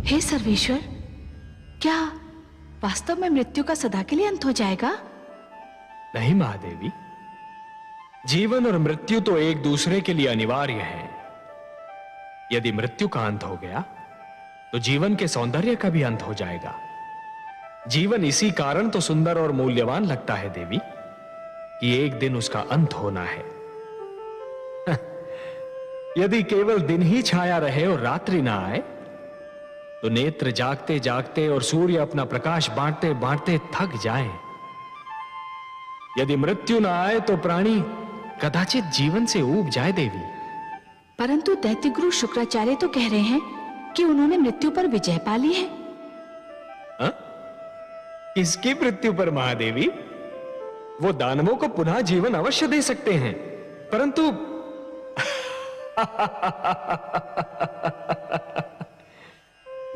हे सर्वेश्वर, क्या वास्तव में मृत्यु का सदा के लिए अंत हो जाएगा? नहीं महादेवी, जीवन और मृत्यु तो एक दूसरे के लिए अनिवार्य है। यदि मृत्यु का अंत हो गया तो जीवन के सौंदर्य का भी अंत हो जाएगा। जीवन इसी कारण तो सुंदर और मूल्यवान लगता है देवी कि एक दिन उसका अंत होना है। यदि केवल दिन ही छाया रहे और रात्रि ना आए तो नेत्र जागते जागते और सूर्य अपना प्रकाश बांटते बांटते थक जाएं। यदि मृत्यु ना आए तो प्राणी कदाचित जीवन से ऊब जाए देवी। परंतु दैत्य गुरु शुक्राचार्य तो कह रहे हैं कि उन्होंने मृत्यु पर विजय पा ली है। किसकी मृत्यु पर महादेवी? वो दानवों को पुनः जीवन अवश्य दे सकते हैं, परंतु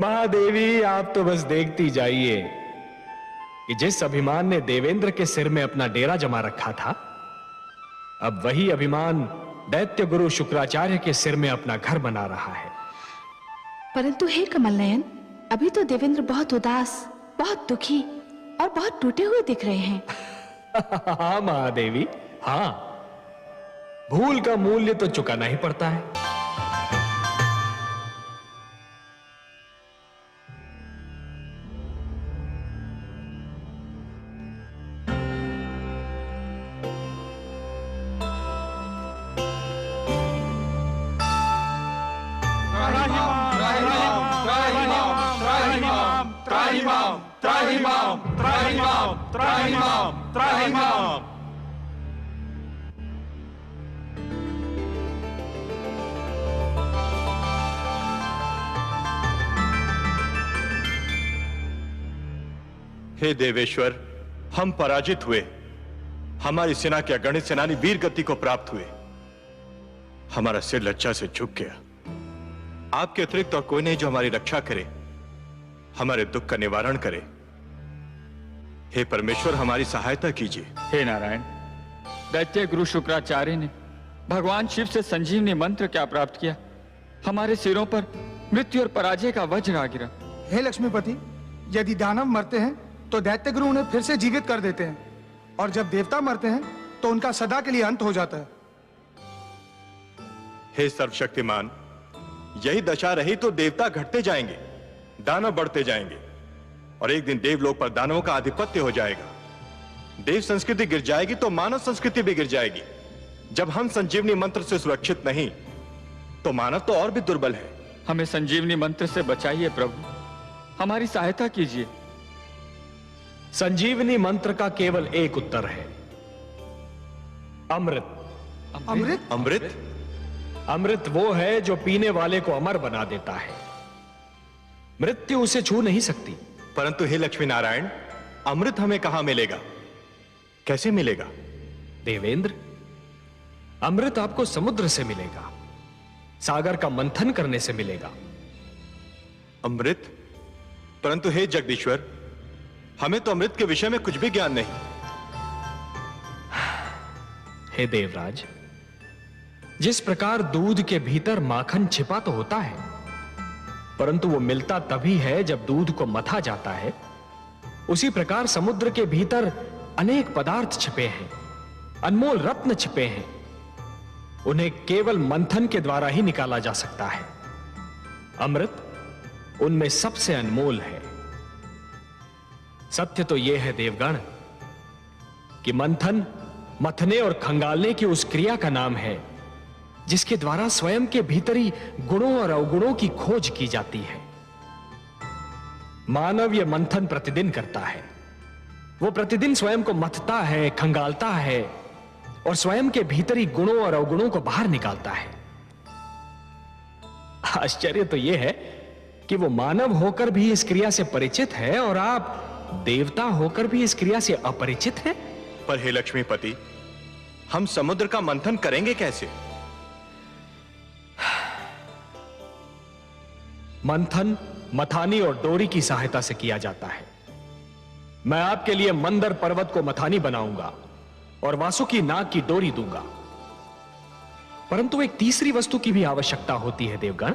महादेवी आप तो बस देखती जाइए कि जिस अभिमान ने देवेंद्र के सिर में अपना डेरा जमा रखा था, अब वही अभिमान दैत्य गुरु शुक्राचार्य के सिर में अपना घर बना रहा है। परंतु हे कमल नयन, अभी तो देवेंद्र बहुत उदास, बहुत दुखी और बहुत टूटे हुए दिख रहे हैं। हाँ महादेवी, हाँ, भूल का मूल्य तो चुकाना ही पड़ता है। हे देवेश्वर, हम पराजित हुए। हमारी सेना के अगणित सेनानी वीर गति को प्राप्त हुए। हमारा सिर लज्जा से झुक गया। आपके अतिरिक्त और कोई नहीं जो हमारी रक्षा करे, हमारे दुख का निवारण करे। हे परमेश्वर, हमारी सहायता कीजिए। हे नारायण, दैत्य गुरु शुक्राचार्य ने भगवान शिव से संजीवनी मंत्र क्या प्राप्त किया? हमारे सिरों पर मृत्यु और पराजय का वज्र आ गिरा। हे लक्ष्मीपति, यदि दानव मरते हैं तो दैत्य गुरु उन्हें फिर से जीवित कर देते हैं, और जब देवता मरते हैं तो उनका सदा के लिए अंत हो जाता है। हे सर्वशक्तिमान, यही दशा रही तो देवता घटते जाएंगे, दानव बढ़ते जाएंगे, और एक दिन देवलोक पर दानवों का आधिपत्य हो जाएगा। देव संस्कृति गिर जाएगी तो मानव संस्कृति भी गिर जाएगी। जब हम संजीवनी मंत्र से सुरक्षित नहीं तो मानव तो और भी दुर्बल है। हमें संजीवनी मंत्र से बचाइए प्रभु, हमारी सहायता कीजिए। संजीवनी मंत्र का केवल एक उत्तर है, अमृत। अमृत? अमृत? अमृत वो है जो पीने वाले को अमर बना देता है। मृत्यु उसे छू नहीं सकती। परंतु हे लक्ष्मी नारायण, अमृत हमें कहां मिलेगा, कैसे मिलेगा? देवेंद्र, अमृत आपको समुद्र से मिलेगा, सागर का मंथन करने से मिलेगा। अमृत? परंतु हे जगदीश्वर, हमें तो अमृत के विषय में कुछ भी ज्ञान नहीं। हे देवराज, जिस प्रकार दूध के भीतर माखन छिपा तो होता है, परंतु वो मिलता तभी है जब दूध को मथा जाता है, उसी प्रकार समुद्र के भीतर अनेक पदार्थ छिपे हैं, अनमोल रत्न छिपे हैं। उन्हें केवल मंथन के द्वारा ही निकाला जा सकता है। अमृत उनमें सबसे अनमोल है। सत्य तो यह है देवगण कि मंथन मथने और खंगालने की उस क्रिया का नाम है जिसके द्वारा स्वयं के भीतरी गुणों और अवगुणों की खोज की जाती है। मानव यह मंथन प्रतिदिन करता है। वो प्रतिदिन स्वयं को मथता है, खंगालता है और स्वयं के भीतरी गुणों और अवगुणों को बाहर निकालता है। आश्चर्य तो यह है कि वो मानव होकर भी इस क्रिया से परिचित है और आप देवता होकर भी इस क्रिया से अपरिचित हैं। पर हे लक्ष्मीपति, हम समुद्र का मंथन करेंगे कैसे? मंथन मथानी और डोरी की सहायता से किया जाता है। मैं आपके लिए मंदर पर्वत को मथानी बनाऊंगा और वासुकी नाग की डोरी दूंगा। परंतु एक तीसरी वस्तु की भी आवश्यकता होती है देवगण,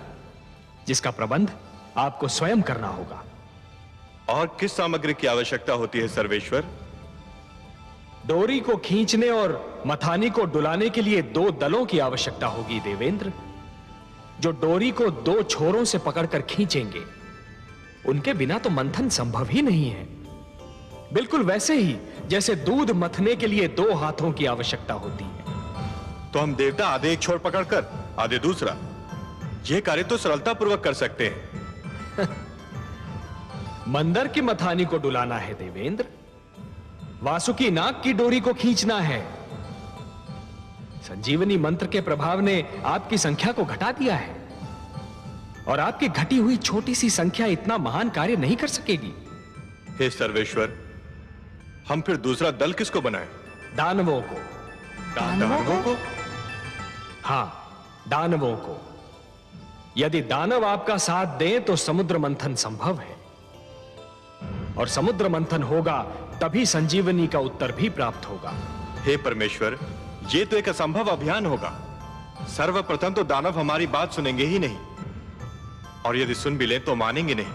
जिसका प्रबंध आपको स्वयं करना होगा। और किस सामग्री की आवश्यकता होती है सर्वेश्वर? डोरी को खींचने और मथानी को डुलाने के लिए 2 दलों की आवश्यकता होगी देवेंद्र, जो डोरी को 2 छोरों से पकड़कर खींचेंगे। उनके बिना तो मंथन संभव ही नहीं है। बिल्कुल वैसे ही जैसे दूध मथने के लिए 2 हाथों की आवश्यकता होती है। तो हम देवता आधे एक छोर पकड़कर आधे दूसरा, यह कार्य तो सरलतापूर्वक कर सकते हैं। मंदर की मथानी को डुलाना है देवेंद्र, वासुकी नाग की डोरी को खींचना है। संजीवनी मंत्र के प्रभाव ने आपकी संख्या को घटा दिया है, और आपकी घटी हुई छोटी सी संख्या इतना महान कार्य नहीं कर सकेगी। हे सर्वेश्वर, हम फिर दूसरा दल किसको बनाएं? दानवों को। दानवों को? हां, दानवों को। यदि दानव आपका साथ दें तो समुद्र मंथन संभव है, और समुद्र मंथन होगा तभी संजीवनी का उत्तर भी प्राप्त होगा। हे परमेश्वर, यह तो एक असंभव अभियान होगा। सर्वप्रथम तो दानव हमारी बात सुनेंगे ही नहीं, और यदि सुन भी लें तो मानेंगे नहीं।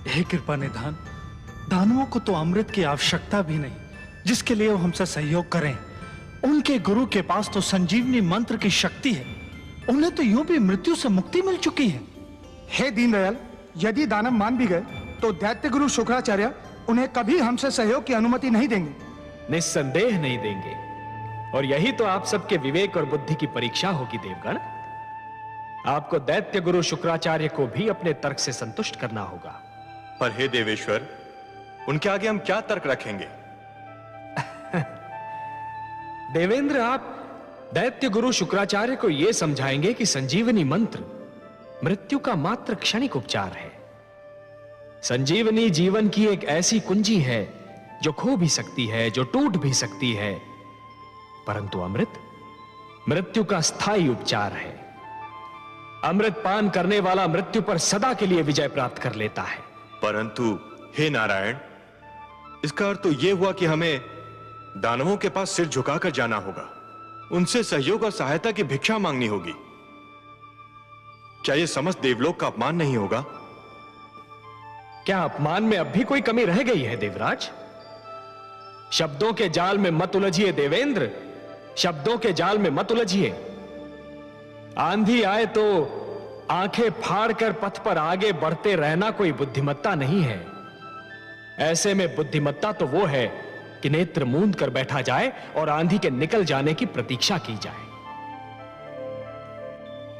हे कृपा निधान, दानवों को तो अमृत की आवश्यकता भी नहीं, जिसके लिए वो हमसे सहयोग करें। उनके गुरु के पास तो संजीवनी मंत्र की शक्ति है, उन्हें तो यूं भी मृत्यु से मुक्ति मिल चुकी है। हे दीनदयाल, यदि दानव मान भी गए तो दैत्य गुरु शुक्राचार्य उन्हें कभी हमसे सहयोग की अनुमति नहीं देंगे। निस्संदेह नहीं देंगे, और यही तो आप सबके विवेक और बुद्धि की परीक्षा होगी देवगण। आपको दैत्य गुरु शुक्राचार्य को भी अपने तर्क से संतुष्ट करना होगा। पर हे देवेश्वर, उनके आगे हम क्या तर्क रखेंगे? देवेंद्र, आप दैत्य गुरु शुक्राचार्य को यह समझाएंगे कि संजीवनी मंत्र मृत्यु का मात्र क्षणिक उपचार है। संजीवनी जीवन की एक ऐसी कुंजी है जो खो भी सकती है, जो टूट भी सकती है, परंतु अमृत मृत्यु का स्थायी उपचार है। अमृत पान करने वाला मृत्यु पर सदा के लिए विजय प्राप्त कर लेता है। परंतु हे नारायण, इसका अर्थ तो यह हुआ कि हमें दानवों के पास सिर झुकाकर जाना होगा, उनसे सहयोग और सहायता की भिक्षा मांगनी होगी। क्या यह समस्त देवलोक का अपमान नहीं होगा? क्या अपमान में अब भी कोई कमी रह गई है देवराज? शब्दों के जाल में मत उलझिए देवेंद्र, शब्दों के जाल में मत उलझिए। आंधी आए तो आंखें फाड़कर पथ पर आगे बढ़ते रहना कोई बुद्धिमत्ता नहीं है। ऐसे में बुद्धिमत्ता तो वो है कि नेत्र मूंद कर बैठा जाए और आंधी के निकल जाने की प्रतीक्षा की जाए।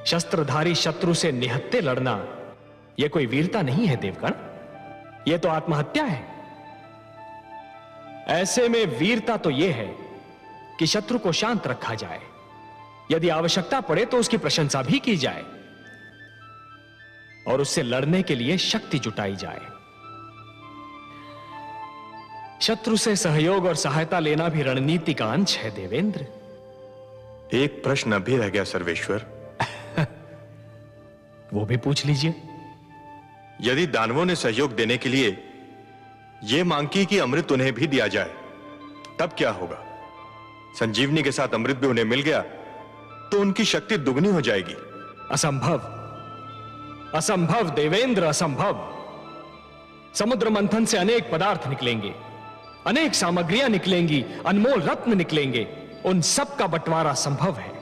शस्त्रधारी शत्रु से निहत्थे लड़ना यह कोई वीरता नहीं है देवगण, यह तो आत्महत्या है। ऐसे में वीरता तो यह है कि शत्रु को शांत रखा जाए, यदि आवश्यकता पड़े तो उसकी प्रशंसा भी की जाए, और उससे लड़ने के लिए शक्ति जुटाई जाए। शत्रु से सहयोग और सहायता लेना भी रणनीति का अंश है देवेंद्र। एक प्रश्न अभी रह गया सर्वेश्वर। वो भी पूछ लीजिए। यदि दानवों ने सहयोग देने के लिए यह मांग की कि अमृत उन्हें भी दिया जाए, तब क्या होगा? संजीवनी के साथ अमृत भी उन्हें मिल गया तो उनकी शक्ति दुगनी हो जाएगी। असंभव, असंभव देवेंद्र, असंभव। समुद्र मंथन से अनेक पदार्थ निकलेंगे, अनेक सामग्रियां निकलेंगी, अनमोल रत्न निकलेंगे, उन सब का बंटवारा संभव है,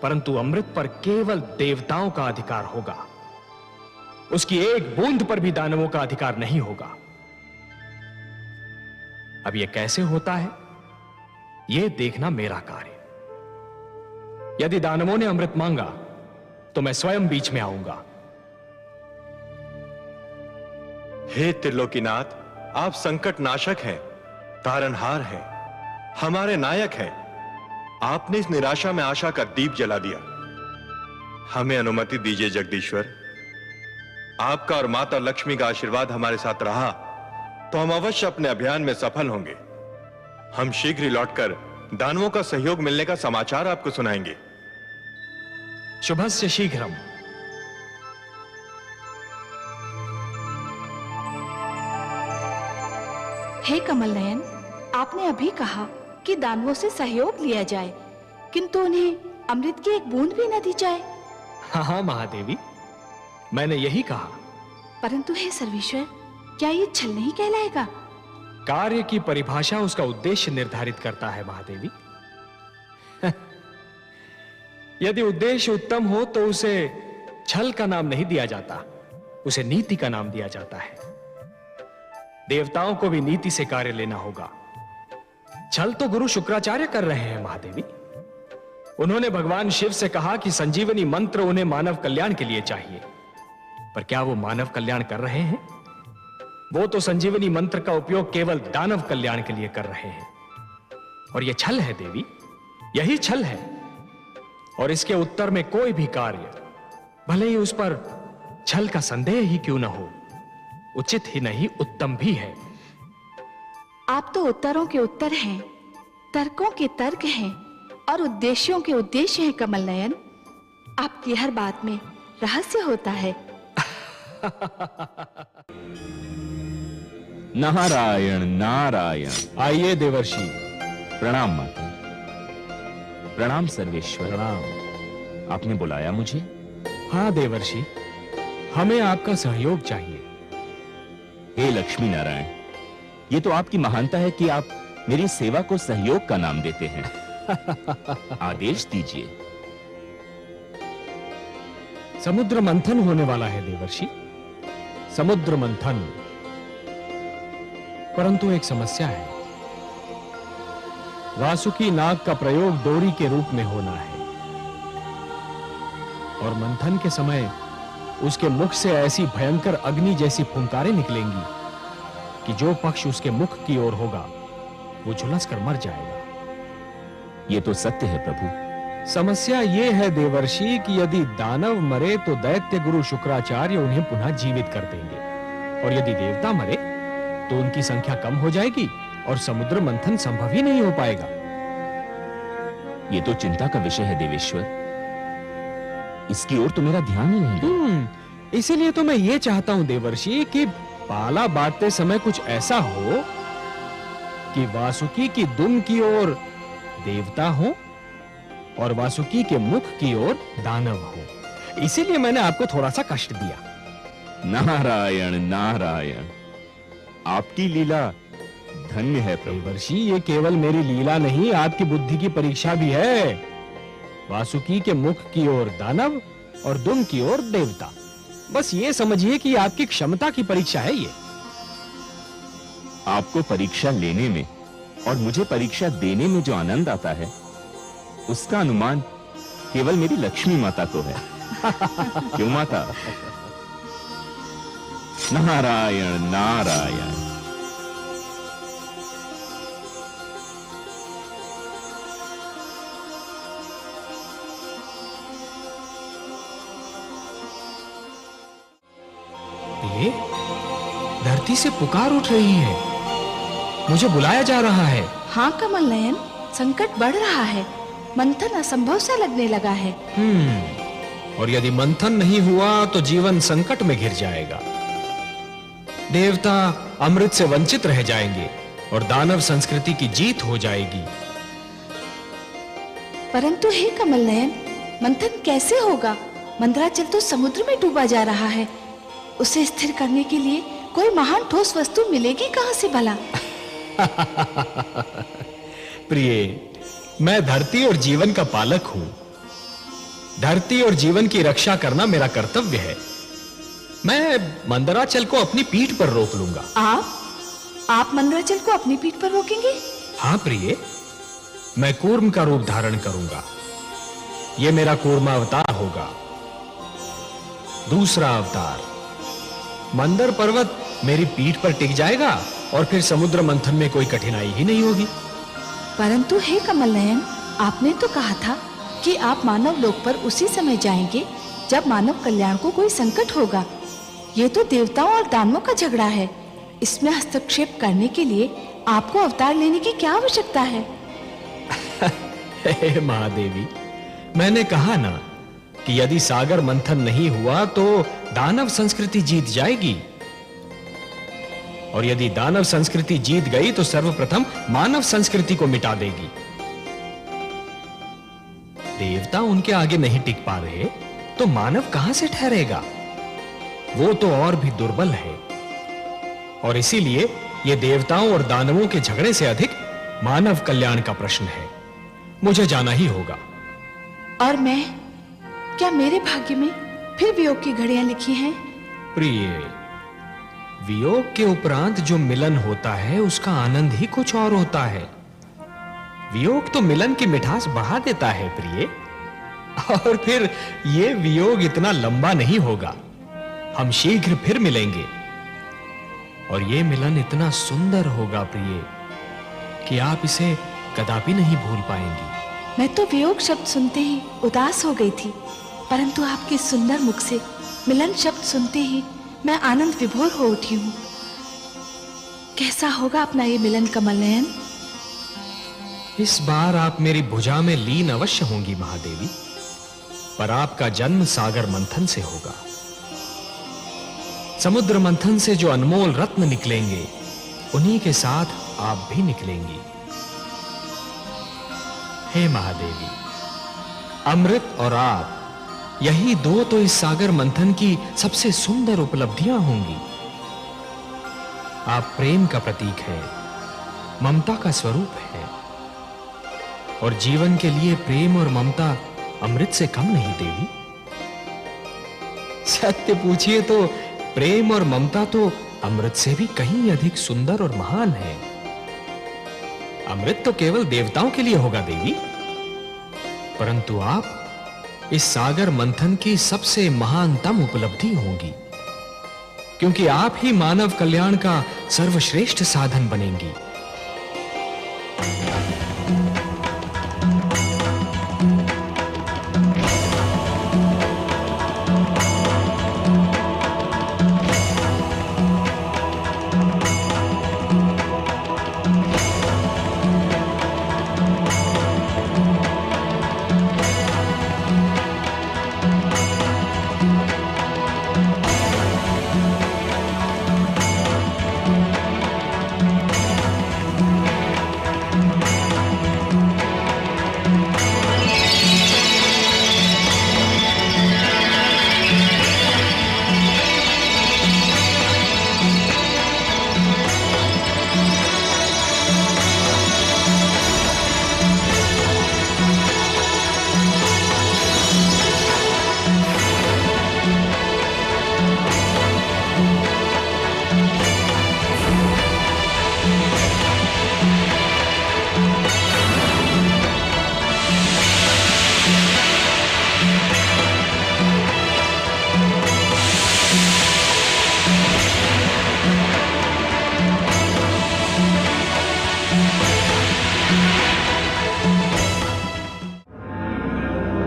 परंतु अमृत पर केवल देवताओं का अधिकार होगा। उसकी एक बूंद पर भी दानवों का अधिकार नहीं होगा। अब यह कैसे होता है, यह देखना मेरा कार्य। यदि दानवों ने अमृत मांगा तो मैं स्वयं बीच में आऊंगा। हे त्रिलोकीनाथ, आप संकट नाशक हैं, तारनहार हैं, हमारे नायक हैं। आपने इस निराशा में आशा का दीप जला दिया। हमें अनुमति दीजिए जगदीश्वर। आपका और माता लक्ष्मी का आशीर्वाद हमारे साथ रहा तो हम अवश्य अपने अभियान में सफल होंगे। हम शीघ्र ही लौटकर दानवों का सहयोग मिलने का समाचार आपको सुनाएंगे। शुभस्य शीघ्रम। हे कमल नयन, आपने अभी कहा कि दानवों से सहयोग लिया जाए, किंतु उन्हें अमृत की एक बूंद भी न दी जाए। हाँ महादेवी, मैंने यही कहा परंतु हे सर्वेश्वर, क्या ये छल नहीं कहलाएगा? कार्य की परिभाषा उसका उद्देश्य निर्धारित करता है महादेवी। यदि उद्देश्य उत्तम हो तो उसे छल का नाम नहीं दिया जाता, उसे नीति का नाम दिया जाता है। देवताओं को भी नीति से कार्य लेना होगा। छल तो गुरु शुक्राचार्य कर रहे हैं महादेवी। उन्होंने भगवान शिव से कहा कि संजीवनी मंत्र उन्हें मानव कल्याण के लिए चाहिए, पर क्या वो मानव कल्याण कर रहे हैं? वो तो संजीवनी मंत्र का उपयोग केवल दानव कल्याण के लिए कर रहे हैं। और यह छल है देवी, यही छल है। और इसके उत्तर में कोई भी कार्य, भले ही उस पर छल का संदेह ही क्यों न हो, उचित ही नहीं उत्तम भी है। आप तो उत्तरों के उत्तर हैं, तर्कों के तर्क हैं और उद्देश्यों के उद्देश्य हैं कमल नयन। आपकी हर बात में रहस्य होता है। नारायण नारायण। आइए देवर्षि। प्रणाम माता। प्रणाम सर्वेश्वर। प्रणाम। आपने बुलाया मुझे? हाँ देवर्षि, हमें आपका सहयोग चाहिए। हे लक्ष्मी नारायण, ये तो आपकी महानता है कि आप मेरी सेवा को सहयोग का नाम देते हैं। आदेश दीजिए। समुद्र मंथन होने वाला है देवर्षि, समुद्र मंथन। परंतु एक समस्या है। वासुकी नाग का प्रयोग डोरी के रूप में होना है और मंथन के समय उसके मुख से ऐसी भयंकर अग्नि जैसी फुंकारें निकलेंगी कि जो पक्ष उसके मुख की ओर होगा वो झुलस कर मर जाएगा। ये तो सत्य है प्रभु। समस्या ये है देवर्षि कि यदि दानव मरे तो दैत्य गुरु शुक्राचार्य उन्हें पुनः जीवित कर देंगे, और यदि देवता मरे तो उनकी संख्या कम हो जाएगी और समुद्र मंथन संभव ही नहीं हो पाएगा। ये तो चिंता का विषय है देवेश्वर, इसकी ओर तो मेरा ध्यान ही नहीं गया। इसीलिए तो मैं ये चाहता हूं देवर्षि कि पाला बांटते समय कुछ ऐसा हो कि वासुकी की दुम की ओर देवता हो और वासुकी के मुख की ओर दानव हो। इसीलिए मैंने आपको थोड़ा सा कष्ट दिया। नारायण नारायण, आपकी लीला धन्य है प्रभु। देवर्षि, ये केवल मेरी लीला नहीं, आपकी बुद्धि की परीक्षा भी है। वासुकी के मुख की ओर दानव और दुम की ओर देवता। बस ये समझिए कि आपकी क्षमता की परीक्षा है ये। आपको परीक्षा लेने में और मुझे परीक्षा देने में जो आनंद आता है, उसका अनुमान केवल मेरी लक्ष्मी माता को है। क्यों माता? नारायण नारायण। ये धरती से पुकार उठ रही है, मुझे बुलाया जा रहा है। हाँ कमल नयन, संकट बढ़ रहा है, मंथन असंभव सा लगने लगा है। और यदि मंथन नहीं हुआ तो जीवन संकट में घिर जाएगा। देवता अमृत से वंचित रह जाएंगे और दानव संस्कृति की जीत हो जाएगी। परंतु हे कमल नयन, मंथन कैसे होगा? मंदराचल तो समुद्र में डूबा जा रहा है। उसे स्थिर करने के लिए कोई महान ठोस वस्तु मिलेगी कहां से भला? प्रिय, मैं धरती और जीवन का पालक हूं। धरती और जीवन की रक्षा करना मेरा कर्तव्य है। मैं मंदराचल को अपनी पीठ पर रोक लूंगा। आप मंदराचल को अपनी पीठ पर रोकेंगे? हाँ प्रिय, मैं कूर्म का रूप धारण करूंगा। यह मेरा कूर्मा अवतार होगा। दूसरा अवतार, मंदर पर्वत मेरी पीठ पर टिक जाएगा और फिर समुद्र मंथन में कोई कठिनाई ही नहीं होगी। परंतु हे कमल नयन, आपने तो कहा था कि आप मानव लोक पर उसी समय जाएंगे जब मानव कल्याण को कोई संकट होगा। ये तो देवताओं और दानवों का झगड़ा है। इसमें हस्तक्षेप करने के लिए आपको अवतार लेने की क्या आवश्यकता है? हे महादेवी, मैंने कहा ना कि यदि सागर मंथन नहीं हुआ तो दानव संस्कृति जीत जाएगी, और यदि दानव संस्कृति जीत गई तो सर्वप्रथम मानव संस्कृति को मिटा देगी। देवता उनके आगे नहीं टिक पा रहे तो मानव कहां से ठहरेगा? वो तो और भी दुर्बल है, और इसीलिए ये देवताओं और दानवों के झगड़े से अधिक मानव कल्याण का प्रश्न है। मुझे जाना ही होगा। और मैं, क्या मेरे भाग्य में फिर वियोग की घड़ियां लिखी हैं? प्रिय, वियोग के उपरांत जो मिलन होता है उसका आनंद ही कुछ और होता है। वियोग तो मिलन की मिठास बढ़ा देता है प्रिय। और फिर ये वियोग इतना लंबा नहीं होगा। हम शीघ्र फिर मिलेंगे, और ये मिलन इतना सुंदर होगा प्रिय कि आप इसे कदापि नहीं भूल पाएंगी। मैं तो वियोग शब्द सुनते ही उदास हो गई थी, परंतु आपके सुंदर मुख से मिलन शब्द सुनते ही मैं आनंद विभोर हो उठी हूं। कैसा होगा अपना ये मिलन कमल नयन? इस बार आप मेरी भुजा में लीन अवश्य होंगी महादेवी, पर आपका जन्म सागर मंथन से होगा। समुद्र मंथन से जो अनमोल रत्न निकलेंगे, उन्हीं के साथ आप भी निकलेंगी। हे महादेवी, अमृत और आप, यही दो तो इस सागर मंथन की सबसे सुंदर उपलब्धियां होंगी। आप प्रेम का प्रतीक हैं, ममता का स्वरूप है, और जीवन के लिए प्रेम और ममता अमृत से कम नहीं देवी। सत्य पूछिए तो प्रेम और ममता तो अमृत से भी कहीं अधिक सुंदर और महान है। अमृत तो केवल देवताओं के लिए होगा देवी, परंतु आप इस सागर मंथन की सबसे महानतम उपलब्धि होंगी, क्योंकि आप ही मानव कल्याण का सर्वश्रेष्ठ साधन बनेंगी।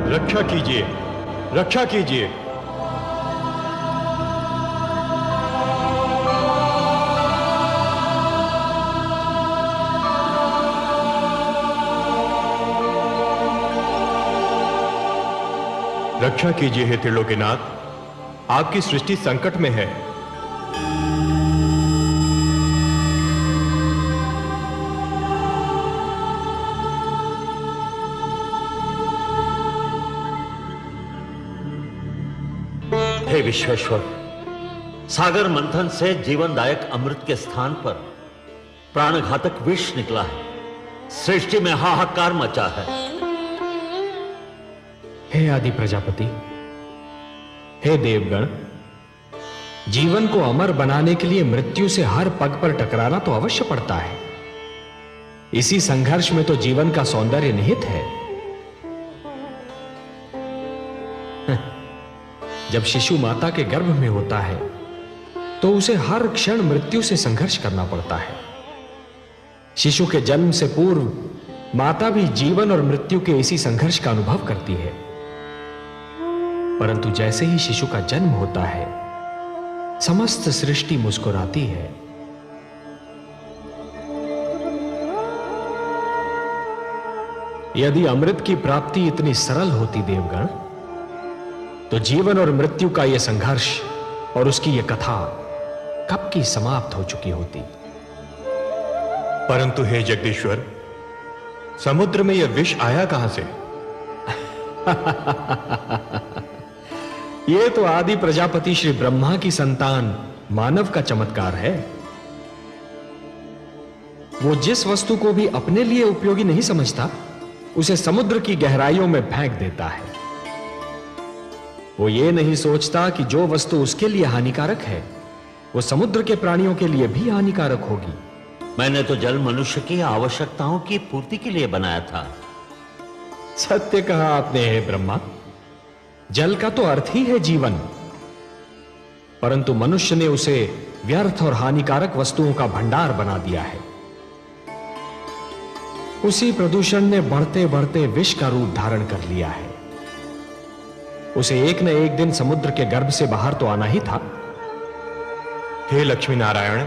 रक्षा कीजिए, रक्षा कीजिए। रक्षा कीजिए हे त्रिलोकीनाथ, आपकी सृष्टि संकट में है। हे विश्वेश्वर, सागर मंथन से जीवनदायक अमृत के स्थान पर प्राणघातक विष निकला है। सृष्टि में हाहाकार मचा है। हे आदि प्रजापति, हे देवगण, जीवन को अमर बनाने के लिए मृत्यु से हर पग पर टकराना तो अवश्य पड़ता है। इसी संघर्ष में तो जीवन का सौंदर्य निहित है। जब शिशु माता के गर्भ में होता है तो उसे हर क्षण मृत्यु से संघर्ष करना पड़ता है। शिशु के जन्म से पूर्व माता भी जीवन और मृत्यु के इसी संघर्ष का अनुभव करती है, परंतु जैसे ही शिशु का जन्म होता है, समस्त सृष्टि मुस्कुराती है। यदि अमृत की प्राप्ति इतनी सरल होती देवगण, तो जीवन और मृत्यु का यह संघर्ष और उसकी यह कथा कब की समाप्त हो चुकी होती। परंतु हे जगदीश्वर, समुद्र में यह विष आया कहां से? ये तो आदि प्रजापति श्री ब्रह्मा की संतान मानव का चमत्कार है। वो जिस वस्तु को भी अपने लिए उपयोगी नहीं समझता, उसे समुद्र की गहराइयों में फेंक देता है। वो ये नहीं सोचता कि जो वस्तु उसके लिए हानिकारक है, वो समुद्र के प्राणियों के लिए भी हानिकारक होगी। मैंने तो जल मनुष्य की आवश्यकताओं की पूर्ति के लिए बनाया था। सत्य कहा आपने, हे ब्रह्मा। जल का तो अर्थ ही है जीवन, परंतु मनुष्य ने उसे व्यर्थ और हानिकारक वस्तुओं का भंडार बना दिया है। उसी प्रदूषण ने बढ़ते बढ़ते विष का रूप धारण कर लिया है। उसे एक न एक दिन समुद्र के गर्भ से बाहर तो आना ही था। हे लक्ष्मी नारायण,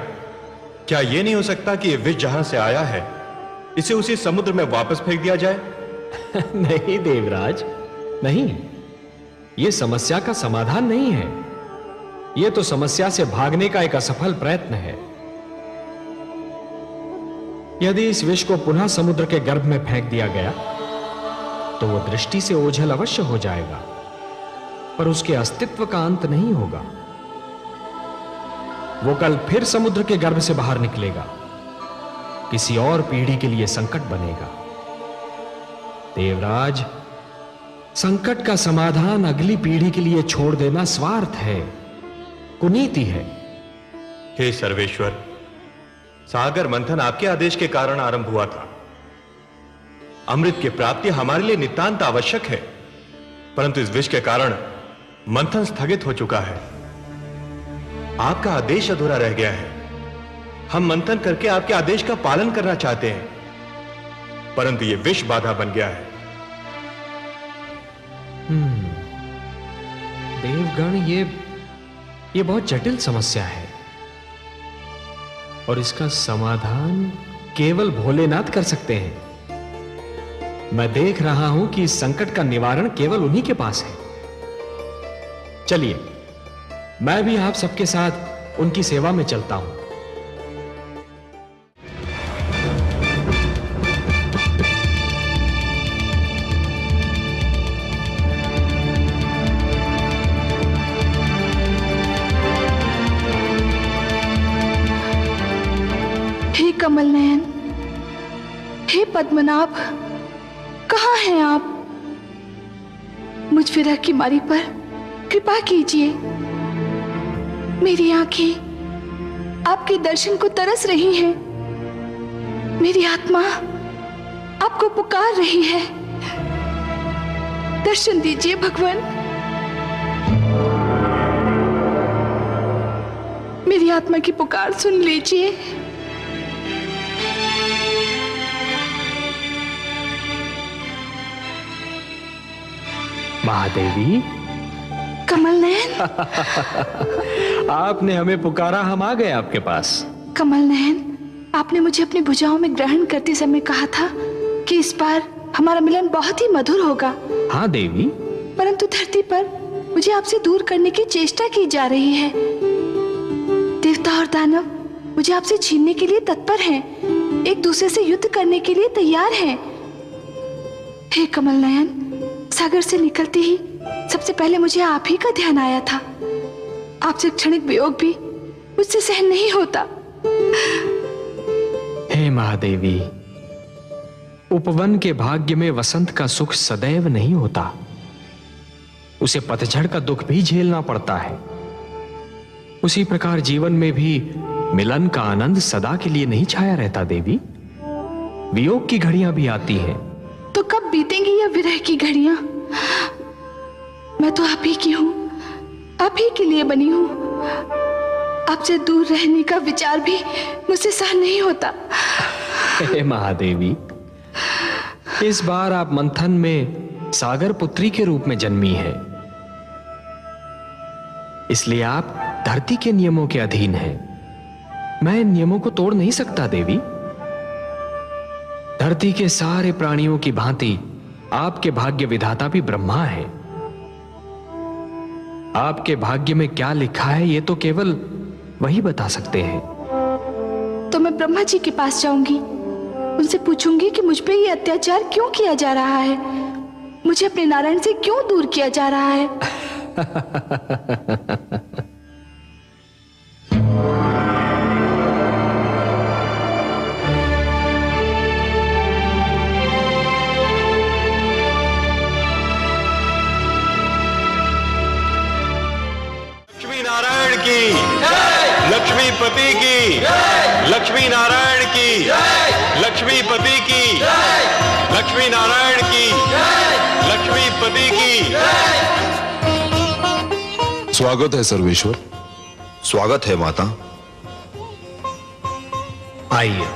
क्या यह नहीं हो सकता कि यह विष जहां से आया है, इसे उसी समुद्र में वापस फेंक दिया जाए? नहीं देवराज, नहीं। यह समस्या का समाधान नहीं है। यह तो समस्या से भागने का एक असफल प्रयत्न है। यदि इस विष को पुनः समुद्र के गर्भ में फेंक दिया गया तो वो दृष्टि से ओझल अवश्य हो जाएगा, पर उसके अस्तित्व का अंत नहीं होगा। वो कल फिर समुद्र के गर्भ से बाहर निकलेगा, किसी और पीढ़ी के लिए संकट बनेगा। देवराज, संकट का समाधान अगली पीढ़ी के लिए छोड़ देना स्वार्थ है, कुनीति है। हे सर्वेश्वर, सागर मंथन आपके आदेश के कारण आरंभ हुआ था। अमृत की प्राप्ति हमारे लिए नितांत आवश्यक है, परंतु इस विष के कारण मंथन स्थगित हो चुका है। आपका आदेश अधूरा रह गया है। हम मंथन करके आपके आदेश का पालन करना चाहते हैं, परंतु यह विष बाधा बन गया है। देवगण, ये बहुत जटिल समस्या है और इसका समाधान केवल भोलेनाथ कर सकते हैं। मैं देख रहा हूं कि इस संकट का निवारण केवल उन्हीं के पास है। चलिए, मैं भी आप सबके साथ उनकी सेवा में चलता हूं। हे कमल नयन, हे पद्मनाभ, कहाँ हैं आप? मुझ विरह की मारी पर कृपा कीजिए। मेरी आंखें आपके दर्शन को तरस रही हैं। मेरी आत्मा आपको पुकार रही है। दर्शन दीजिए भगवान। मेरी आत्मा की पुकार सुन लीजिए। महादेवी, कमल नयन, आपने हमें पुकारा, हम आ गए आपके पास। कमल नयन, आपने मुझे अपनी भुजाओं में ग्रहण करते समय कहा था कि इस बार हमारा मिलन बहुत ही मधुर होगा। हाँ देवी, परंतु धरती पर मुझे आपसे दूर करने की चेष्टा की जा रही है। देवता और दानव मुझे आपसे छीनने के लिए तत्पर हैं, एक दूसरे से युद्ध करने के लिए तैयार हैं। हे कमल नयन, सागर से निकलते ही सबसे पहले मुझे आप ही का ध्यान आया था। आपसे क्षणिक वियोग भी मुझसे सहन नहीं होता। हे महादेवी, उपवन के भाग्य में वसंत का सुख सदैव नहीं होता। उसे पतझड़ का दुख भी झेलना पड़ता है। उसी प्रकार जीवन में भी मिलन का आनंद सदा के लिए नहीं छाया रहता देवी। वियोग की घड़ियां भी आती हैं। तो कब बीतेंगी यह विरह की घड़ियां? मैं तो आप ही की हूं, आप ही के लिए बनी हूं। आपसे दूर रहने का विचार भी मुझसे सहन नहीं होता। हे महादेवी, इस बार आप मंथन में सागर पुत्री के रूप में जन्मी है, इसलिए आप धरती के नियमों के अधीन हैं। मैं इन नियमों को तोड़ नहीं सकता देवी। धरती के सारे प्राणियों की भांति आपके भाग्य विधाता भी ब्रह्मा है। आपके भाग्य में क्या लिखा है ये तो केवल वही बता सकते हैं। तो मैं ब्रह्मा जी के पास जाऊंगी, उनसे पूछूंगी कि मुझ पे ये अत्याचार क्यों किया जा रहा है, मुझे अपने नारायण से क्यों दूर किया जा रहा है। लक्ष्मी नारायण की लक्ष्मीपति की लक्ष्मी नारायण की लक्ष्मीपति की लक्ष्मी नारायण की लक्ष्मीपति की। स्वागत है सर्वेश्वर। स्वागत है माता। आइए।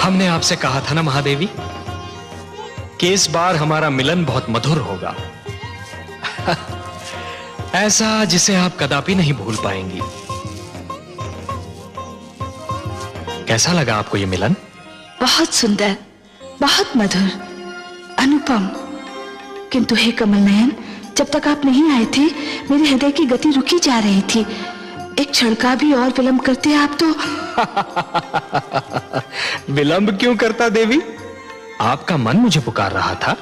हमने आपसे कहा था ना महादेवी कि इस बार हमारा मिलन बहुत मधुर होगा। ऐसा जिसे आप कदापि नहीं भूल पाएंगी। कैसा लगा आपको यह मिलन? बहुत सुंदर, बहुत मधुर, अनुपम। किंतु हे कमल नयन, जब तक आप नहीं आए थे मेरे हृदय की गति रुकी जा रही थी। एक क्षण का भी और विलंब करते आप तो। विलंब क्यों करता देवी? आपका मन मुझे पुकार रहा था।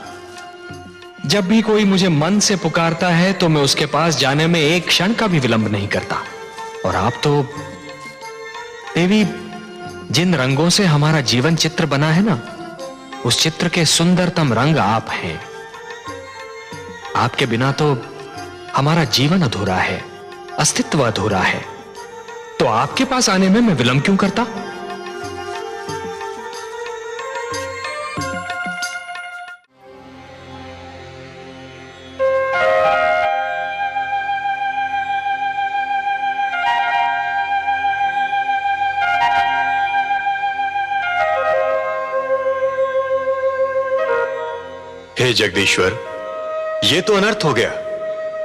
जब भी कोई मुझे मन से पुकारता है तो मैं उसके पास जाने में एक क्षण का भी विलंब नहीं करता। और आप तो देवी, जिन रंगों से हमारा जीवन चित्र बना है ना, उस चित्र के सुंदरतम रंग आप हैं। आपके बिना तो हमारा जीवन अधूरा है, अस्तित्व अधूरा है। तो आपके पास आने में मैं विलंब क्यों करता? हे जगदीश्वर, ये तो अनर्थ हो गया।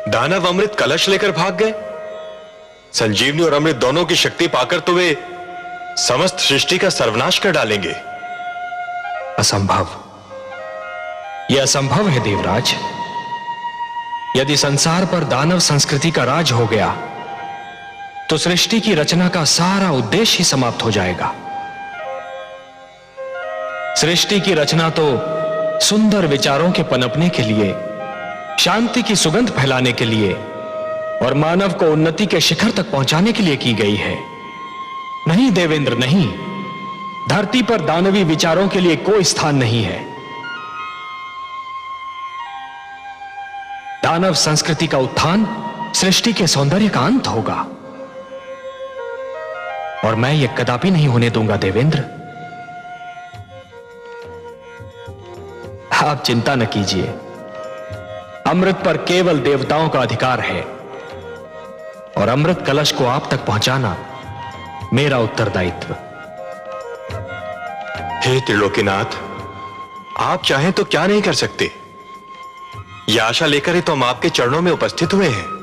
दानव अमृत कलश लेकर भाग गए। संजीवनी और अमृत दोनों की शक्ति पाकर तो वे समस्त सृष्टि का सर्वनाश कर डालेंगे। असंभव, यह असंभव है देवराज। यदि संसार पर दानव संस्कृति का राज हो गया तो सृष्टि की रचना का सारा उद्देश्य ही समाप्त हो जाएगा। सृष्टि की रचना तो सुंदर विचारों के पनपने के लिए, शांति की सुगंध फैलाने के लिए और मानव को उन्नति के शिखर तक पहुंचाने के लिए की गई है। नहीं देवेंद्र, नहीं। धरती पर दानवी विचारों के लिए कोई स्थान नहीं है। दानव संस्कृति का उत्थान सृष्टि के सौंदर्य का अंत होगा और मैं यह कदापि नहीं होने दूंगा देवेंद्र। आप चिंता न कीजिए, अमृत पर केवल देवताओं का अधिकार है और अमृत कलश को आप तक पहुंचाना मेरा उत्तरदायित्व। हे त्रिलोकीनाथ, आप चाहें तो क्या नहीं कर सकते। यह आशा लेकर ही तो हम आपके चरणों में उपस्थित हुए हैं।